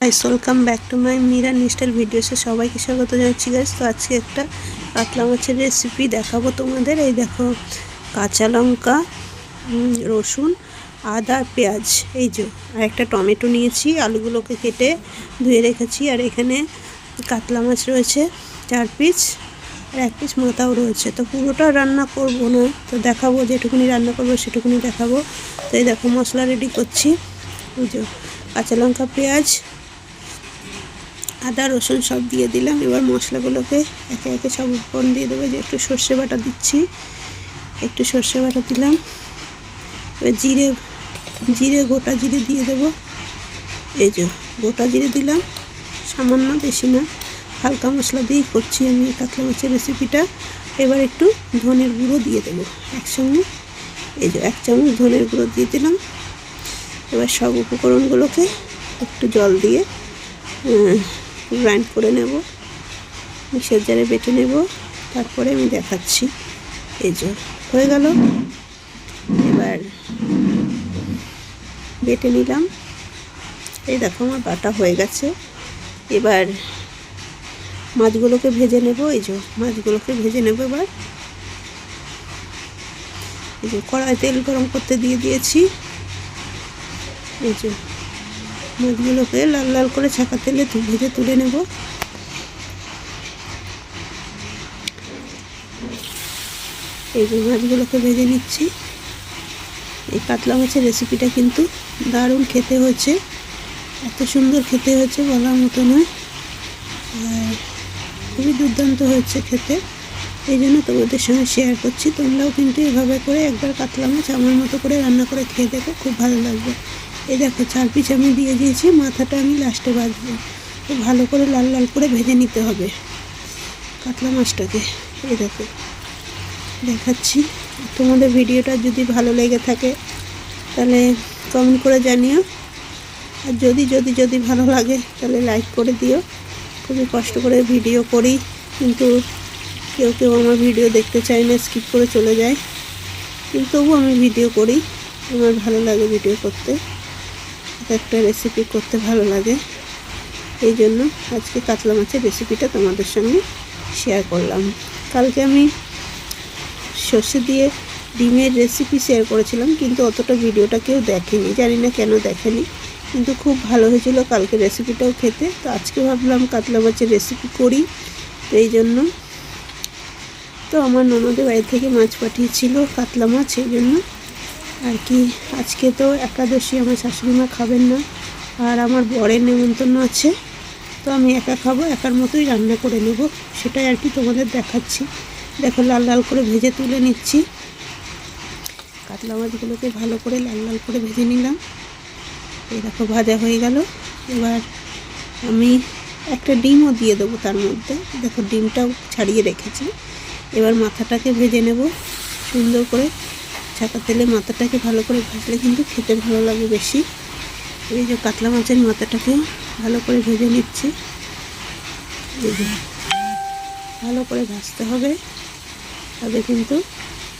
Guys welcome back to my Meera style ভিডিওসে সবাইকে স্বাগত জানাচ্ছি গাইস। তো আজকে একটা কাতলা মাছের রেসিপি দেখাবো তোমাদের। এই দেখো, কাঁচা লঙ্কা, রসুন, আদা, পেঁয়াজ, এই যে আর একটা টমেটো নিয়েছি, আলুগুলোকে কেটে ধুয়ে রেখেছি। আর এখানে কাতলা মাছ রয়েছে 4 পিস, আর 1 পিস মাথাও রয়েছে। তো পুরোটা রান্না করব না, তো দেখাবো যেটুকুনি রান্না করবো সেটুকুনি দেখাবো। তো এই দেখো মশলা রেডি করছি। এই যে কাঁচা লঙ্কা, পেঁয়াজ, আদা, রসুন সব দিয়ে দিলাম। এবার মশলাগুলোকে একে একে সব উপকরণ দিয়ে দেবো। যে একটু সর্ষে বাটা দিচ্ছি, একটু সর্ষে বাটা দিলাম। এবার জিরে গোটা জিরে দিয়ে দেবো। এই যে গোটা জিরে দিলাম, সামান্য, বেশি না, হালকা মশলা দিয়েই করছি আমি কাতলা মাছের রেসিপিটা। এবার একটু ধনের গুঁড়ো দিয়ে দেবো একসঙ্গে। এই যে 1 চামচ ধনের গুঁড়ো দিয়ে দিলাম। এবার সব উপকরণগুলোকে একটু জল দিয়ে গ্রাইন্ড করে নেব, মিক্সার জারে বেটে নেব, তারপরে আমি দেখাচ্ছি। এই যে হয়ে গেল, এবার বেটে নিলাম। এই দেখো আমার বাটা হয়ে গেছে। এবার মাছগুলোকে ভেজে নেব। এই যে মাছগুলোকে ভেজে নেব। এবার এই যে কড়াই তেল গরম করতে দিয়ে দিয়েছি। এই যে মাছগুলোকে লাল লাল করে ছাকা তেলে ভেজে তুলে নেব। এই যে মাছগুলোকে ভেজে নিচ্ছি। এই কাতলা মাছের রেসিপিটা কিন্তু দারুণ খেতে হয়েছে, এত সুন্দর খেতে হয়েছে বলার মতো নয়, আর খুবই দুর্দান্ত হয়েছে খেতে। এই জন্য তোমাদের সঙ্গে শেয়ার করছি। তোমরাও কিন্তু এভাবে করে একবার কাতলা মাছ আমার মতো করে রান্না করে খেয়ে দেখো, খুব ভালো লাগবে। এই দেখো 4 পিস আমি দিয়ে দিয়েছি, মাথাটা আমি লাস্টে ভাজবো। খুব ভালো করে লাল লাল করে ভেজে নিতে হবে কাতলা মাছটাকে। এই দেখো দেখাচ্ছি। তোমাদের ভিডিওটা যদি ভালো লেগে থাকে তাহলে কমেন্ট করে জানিও, আর যদি ভালো লাগে তাহলে লাইক করে দিও। খুবই কষ্ট করে ভিডিও করি, কিন্তু কেউ আমার ভিডিও দেখতে চায় না, স্কিপ করে চলে যায়, কিন্তু তবুও আমি ভিডিও করি। আমার ভালো লাগে ভিডিও করতে, একটা রেসিপি করতে ভালো লাগে। এই জন্য আজকে কাতলা মাছের রেসিপিটা তোমাদের সঙ্গে শেয়ার করলাম। কালকে আমি সর্ষে দিয়ে ডিমের রেসিপি শেয়ার করেছিলাম, কিন্তু অতটা ভিডিওটা কেউ দেখেনি, জানি না কেন দেখেনি, কিন্তু খুব ভালো হয়েছিল কালকে রেসিপিটাও খেতে। তো আজকে ভাবলাম কাতলা মাছের রেসিপি করি, তো এই জন্য। তো আমার ননদের বাড়ি থেকে মাছ পাঠিয়েছিল, কাতলা মাছ, এই জন্য আর কি। আজকে তো একাদশী, আমার শাশুড়ি মা খাবেন না, আর আমার বরের নেমন্তন্ন আছে, তো আমি একা খাবো, একার মতোই রান্না করে নেব, সেটাই আর কি তোমাদের দেখাচ্ছি। দেখো লাল লাল করে ভেজে তুলে নিচ্ছি। কাতলা মাছগুলোকে ভালো করে লাল লাল করে ভেজে নিলাম। এই দেখো ভাজা হয়ে গেল। এবার আমি একটা ডিমও দিয়ে দেবো তার মধ্যে। দেখো ডিমটাও ছাড়িয়ে রেখেছি। এবার মাথাটাকে ভেজে নেব সুন্দর করে, ছাকা তেলে মাথাটাকে ভালো করে ভাজলে কিন্তু খেতে ভালো লাগে বেশি। এই যে কাতলা মাছের মাথাটাকে ভালো করে ভেজে নিচ্ছি। এই যে ভালো করে ভাজতে হবে, তবে কিন্তু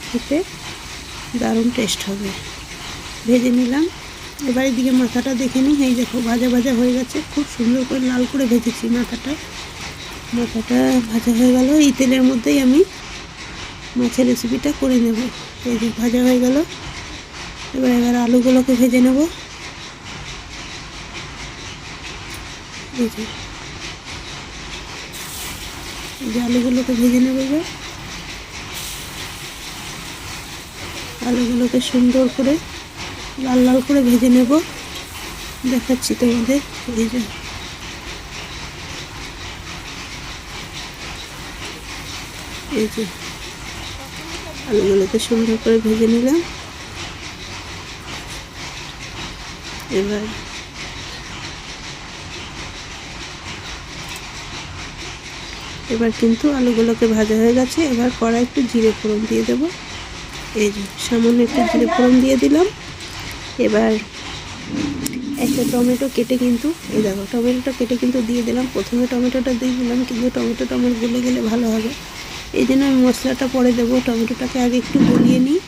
খেতে দারুণ টেস্ট হবে। ভেজে নিলাম। এবার এদিকে মাথাটা দেখে নিই। এই দেখো ভাজা ভাজা হয়ে গেছে, খুব সুন্দর করে লাল করে ভেজেছি মাথাটা ভাজা হয়ে গেল। এই তেলের মধ্যেই আমি মাছের রেসিপিটা করে নেব। এই যে ভাজা হয়ে গেল। এবার আলুগুলোকে ভেজে নেব। এই যে আলুগুলোকে ভেজে নেব। এবার আলুগুলোকে সুন্দর করে লাল লাল করে ভেজে নেব, দেখাচ্ছি তোমাদের। এই যে আলুগুলোকে সুন্দর করে ভেজে নিলাম। এবার কিন্তু আলুগুলোকে ভাজা হয়ে গেছে। এবার কড়াই একটু জিরে ফোড়ন দিয়ে দেবো। এই যে সামান্য একটু জিরে ফোড়ন দিয়ে দিলাম। এবার একটা টমেটো কেটে কিন্তু, এই দেখো টমেটোটা কেটে কিন্তু দিয়ে দিলাম। প্রথমে টমেটোটা দিয়ে দিলাম, কিন্তু টমেটোটা আমার গলে গেলে ভালো হবে, এই জন্য আমি মশলাটা পরে দেবো। টমেটোটাকে আগে একটু গলিয়ে নিই,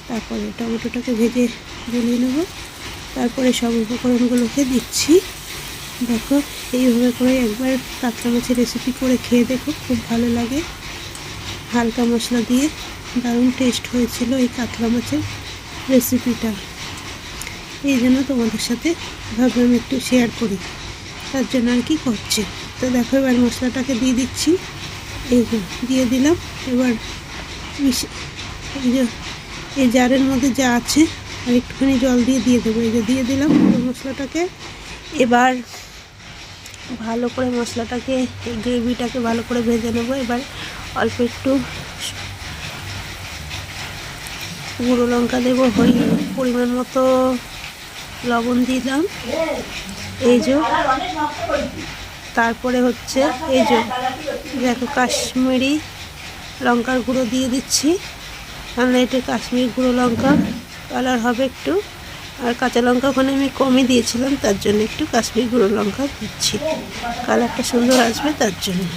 তারপরে টমেটোটাকে ভেজে গলিয়ে নেব, তারপরে সব উপকরণগুলোকে দিচ্ছি। দেখো এইভাবে করে একবার কাতলা মাছের রেসিপি করে খেয়ে দেখো, খুব ভালো লাগে। হালকা মশলা দিয়ে দারুণ টেস্ট হয়েছিল এই কাতলা মাছের রেসিপিটা। এই জন্য তোমাদের সাথে ভাবলাম একটু শেয়ার করি, তার জন্য আর কি করছি। তো দেখো এবার মশলাটাকে দিয়ে দিচ্ছি, এই দিয়ে দিলাম। এবার এই জারের মধ্যে যা আছে আর একটুখানি জল দিয়ে দেবো। এই যে দিয়ে দিলাম মশলাটাকে। এবার ভালো করে মশলাটাকে, এই গ্রেভিটাকে ভালো করে ভেজে নেব। এবার অল্প একটু গুঁড়ো লঙ্কা দেবো, পরিমাণ মতো লবণ দিলাম, এই যে। তারপরে হচ্ছে এই যে দেখো কাশ্মীরি লঙ্কার গুঁড়ো দিয়ে দিচ্ছি, তাহলে এটা কাশ্মীরি গুঁড়ো লঙ্কা কালার হবে একটু। আর কাঁচা লঙ্কা ওখানে আমি কমই দিয়েছিলাম, তার জন্য একটু কাশ্মীরি গুঁড়ো লঙ্কা দিচ্ছি, কালারটা সুন্দর আসবে তার জন্য।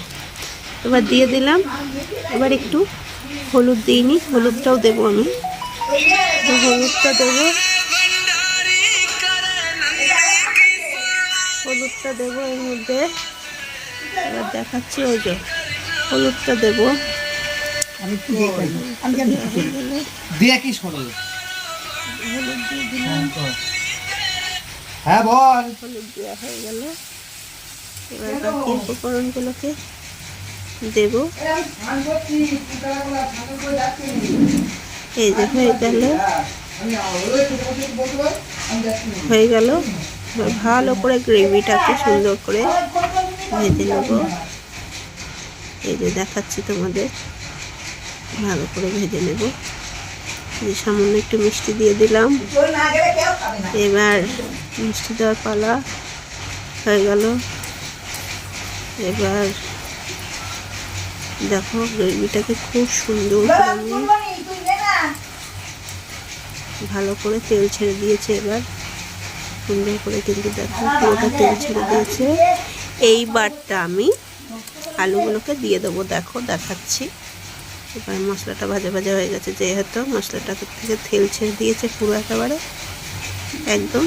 এবার দিয়ে দিলাম। এবার একটু হলুদ দিইনি, হলুদটাও দেবো আমি, হলুদটা দেবো, হলুদটা দেবো এর মধ্যে। এবার দেখাচ্ছি, ওই যে হলুদটা দেবো। হলুদ দিয়ে দিলাম, হলুদ দেওয়া হয়ে গেল। এবার বাকি উপকরণগুলোকে দেবো। এই যে হয়ে গেল। ভালো করে গ্রেভিটাকে সুন্দর করে ভেজে নেব। এই যে দেখাচ্ছি তোমাদের, ভালো করে ভেজে নেব। এই সামান্য একটু মিষ্টি দিয়ে দিলাম। এবার মিষ্টি দেওয়ার পালা হয়ে গেল। এবার দেখো গ্রেভিটাকে খুব সুন্দর করে আমি ভালো করে তেল ছেড়ে দিয়েছে। এবার সুন্দর করে কিন্তু দেখো পুরোটা তেল ছেড়ে দিয়েছে। এইবারটা আমি আলুগুলোকে দিয়ে দেবো, দেখো দেখাচ্ছি। এবার মশলাটা ভাজা ভাজা হয়ে গেছে, যেহেতু মশলাটা থেকে তেল ছেড়ে দিয়েছে পুরো একেবারে একদম।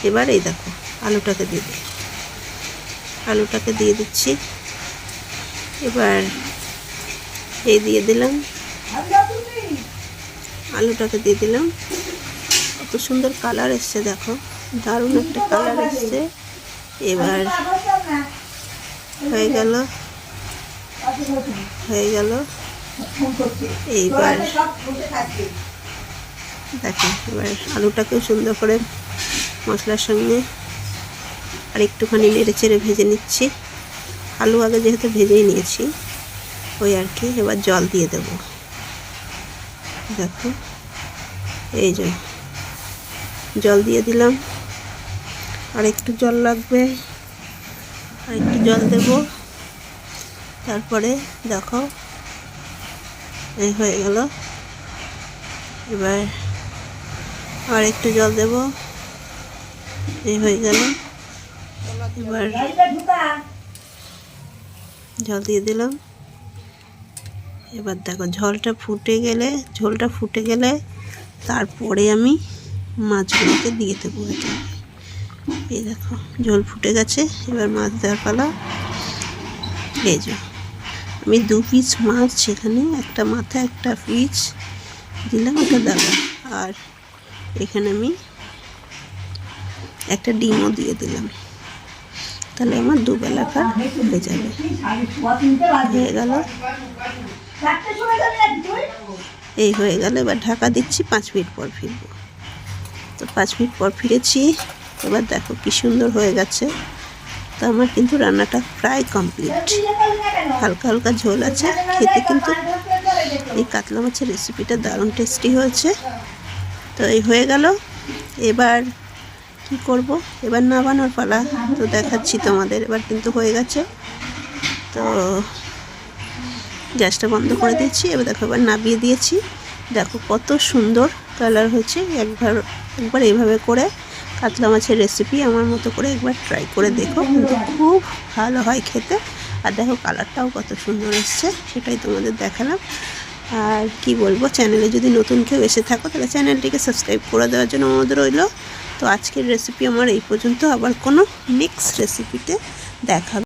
এবার এই দেখো আলুটাকে দিয়ে দিই, আলুটাকে দিয়ে দিচ্ছি। এবার এই দিয়ে দিলাম, আলুটাকে দিয়ে দিলাম। কত সুন্দর কালার এসছে দেখো, দারুণ একটা কালার এসছে। এবার হয়ে গেল, হয়ে গেল। এইবার দেখো এবার আলুটাকেও সুন্দর করে মশলার সঙ্গে আর একটুখানি নেড়ে চেড়ে ভেজে নিচ্ছি। আলু আগে যেহেতু ভেজেই নিয়েছি ওই আর কি। এবার জল দিয়ে দেব, দেখো এই যে জল দিয়ে দিলাম। আর একটু জল লাগবে, আর একটু জল দেব। তারপরে দেখো এই হয়ে গেল। এবার আর একটু জল দেব, এই হয়ে গেল। এবার জল দিয়ে দিলাম। এবার দেখো ঝোলটা ফুটে গেলে তারপরে আমি মাছগুলোকে দিয়ে দেবো। এই দেখো ঝোল ফুটে গেছে, এবার মাছ দেওয়ার পালা। এই যে আমি 2 পিস মাছ, সেখানে একটা মাথা একটা পিস দিলাম, একটা দাদা। আর এখানে আমি একটা ডিমও দিয়ে দিলাম, তাহলে আমার দুবেলাকার হয়ে যাবে। হয়ে গেল, এই হয়ে গেল। এবার ঢাকা দিচ্ছি, 5 মিনিট পর ফিরবো। তো 5 মিনিট পর ফিরেছি। এবার দেখো কি সুন্দর হয়ে গেছে। তো আমার কিন্তু রান্নাটা প্রায় কমপ্লিট। হালকা হালকা ঝোল আছে, খেতে কিন্তু এই কাতলা মাছের রেসিপিটা দারুণ টেস্টি হয়েছে। তো এই হয়ে গেল। এবার কি করব, এবার নামানোর পালা। তো দেখাচ্ছি তোমাদের, এবার কিন্তু হয়ে গেছে। তো গ্যাসটা বন্ধ করে দিয়েছি। এবার দেখো এবার নামিয়ে দিয়েছি। দেখো কত সুন্দর কালার হয়েছে। একবার এইভাবে করে কাতলা মাছের রেসিপি আমার মতো করে একবার ট্রাই করে দেখো, কিন্তু খুব ভালো হয় খেতে। আর দেখো কালারটাও কত সুন্দর এসছে, সেটাই তোমাদের দেখালাম। আর কি বলবো, চ্যানেলে যদি নতুন কেউ এসে থাকো তাহলে চ্যানেলটিকে সাবস্ক্রাইব করে দেওয়ার জন্য অনুরোধ রইল। তো আজকের রেসিপি আমার এই পর্যন্ত, আবার কোনো নেক্সট রেসিপিতে দেখা